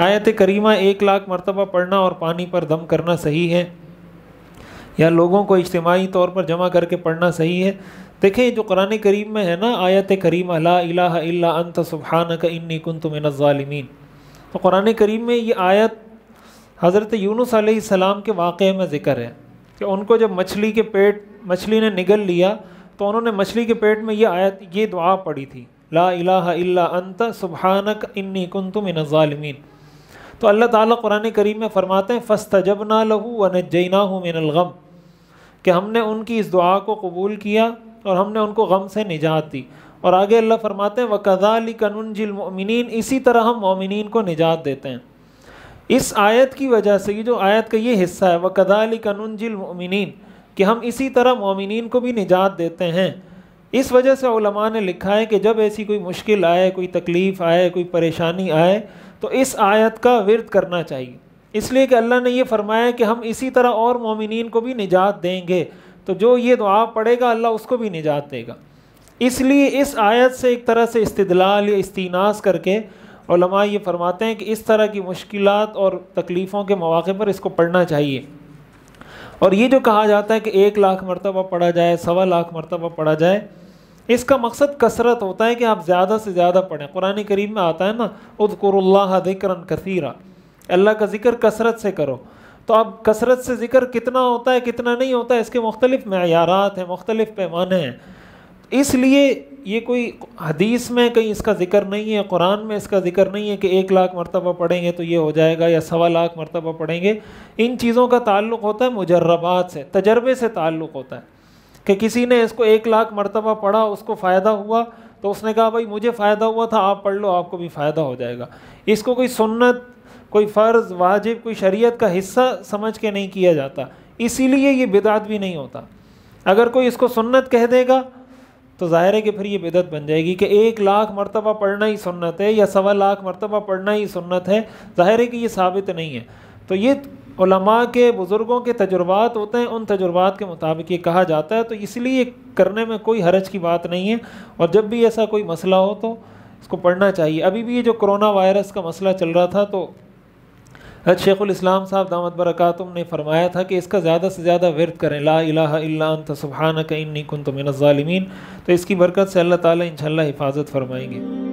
آیت کریمہ 1,00,000 مرتبہ پڑھنا اور پانی پر دم کرنا صحیح ہے یا لوگوں کو اجتماعی طور پر جمع کر کے پڑھنا صحیح ہے؟ دیکھیں جو قرآن کریم میں ہے نا آیت کریمہ لا الہ الا انت سبحانک انی کنت من الظالمین، تو قرآن کریم میں یہ آیت حضرت یونس علیہ السلام کے واقعے میں ذکر ہے کہ ان کو جب مچھلی نے نگل لیا تو انہوں نے مچھلی کے پیٹ میں یہ دعا پڑھی تھی، لا الہ الا انت سبحانک انی کنت من الظالمین۔ تو اللہ تعالیٰ قرآن کریم میں فرماتے ہیں فاستجبنا لہ ونجیناہ من الغم، کہ ہم نے ان کی اس دعا کو قبول کیا اور ہم نے ان کو غم سے نجات دی۔ اور آگے اللہ فرماتے ہیں وَكَذَلِكَ نُنْجِي الْمُؤْمِنِينَ، اسی طرح ہم مومنین کو نجات دیتے ہیں۔ اس آیت کی وجہ سے یہ جو آیت کا یہ حصہ ہے وَكَذَلِكَ نُنْجِي الْمُؤْمِنِينَ، کہ ہم اسی طرح مومنین کو بھی نجات دیتے ہیں، اس وجہ سے علماء نے لکھا ہے کہ جب ایسی کوئی مشکل آئے، کوئی تکلیف آئے، کوئی پریشانی آئے تو اس آیت کا ورد کرنا چاہیے، اس لیے کہ اللہ نے یہ فرمایا کہ ہم اسی طرح اور مومنین کو بھی نجات دیں گے، تو جو یہ دعا پڑھے گا اللہ اس کو بھی نجات دے گا۔ اس لیے اس آیت سے ایک طرح سے استدلال یا استیناس کر کے علماء یہ فرماتے ہیں کہ اس طرح کی مشکلات اور تکلیفوں کے مواقع پر اس کو پڑھنا چاہیے۔ اور یہ جو کہا جاتا ہے کہ 1,00,000 مرتبہ پڑھا جائے، 1,25,000 مرتبہ پڑھا جائے، اس کا مقصد کثرت ہوتا ہے کہ آپ زیادہ سے زیادہ پڑھیں۔ قرآن کریم میں آتا ہے نا اذکروا اللہ ذکرا کثیرا، اللہ کا ذکر کثرت سے کرو۔ تو اب کثرت سے ذکر کتنا ہوتا ہے کتنا نہیں ہوتا ہے، اس کے مختلف معیارات ہیں، مختلف پیمانے ہیں۔ اس لیے یہ کوئی حدیث میں کہیں اس کا ذکر نہیں ہے، قرآن میں اس کا ذکر نہیں ہے کہ 1,00,000 مرتبہ پڑھیں گے تو یہ ہو جائے گا یا 1,25,000 مرتبہ پڑھیں گے۔ ان چیزوں کا تعلق ہوتا ہے مجربات سے، تجربے سے تعلق ہوتا ہے کہ کسی نے اس کو 1,00,000 مرتبہ پڑھا، اس کو فائدہ ہوا تو اس نے کہا بھائی مجھے فائدہ ہوا تھا، آپ پڑھ لو، آپ کو بھی فائدہ ہو جائے گا۔ اس کو کوئی سنت، کوئی فرض، واجب، کوئی شریعت کا حصہ سمجھ کے نہیں کیا جاتا، اسی لیے یہ بدعت بھی نہیں ہوتا۔ اگر کوئی اس کو سنت کہہ دے گا تو ظاہر ہے کہ پھر یہ بدعت بن جائے گی کہ 1,00,000 مرتبہ پڑھنا ہی سنت ہے یا 1,25,000 مرتبہ پڑھنا ہی سنت ہے، ظاہر ہے کہ یہ ثابت نہیں ہے۔ تو یہ علماء کے، بزرگوں کے تجربات ہوتے ہیں، ان تجربات کے مطابق یہ کہا جاتا ہے، تو اس لیے کرنے میں کوئی حرج کی بات نہیں ہے۔ اور جب بھی ایسا کوئی مسئلہ ہو تو اس کو پڑھنا چاہیے۔ ابھی بھی یہ جو کرونا وائرس کا مسئلہ چل رہا تھا تو شیخ الاسلام صاحب دامت برکاتہم نے فرمایا تھا کہ اس کا زیادہ سے زیادہ ورد کریں، لا الہ الا انت سبحانک انی کنت من الظالمین، تو اس کی برکت سے اللہ تعالیٰ انشاءاللہ حفاظت فرمائیں گے۔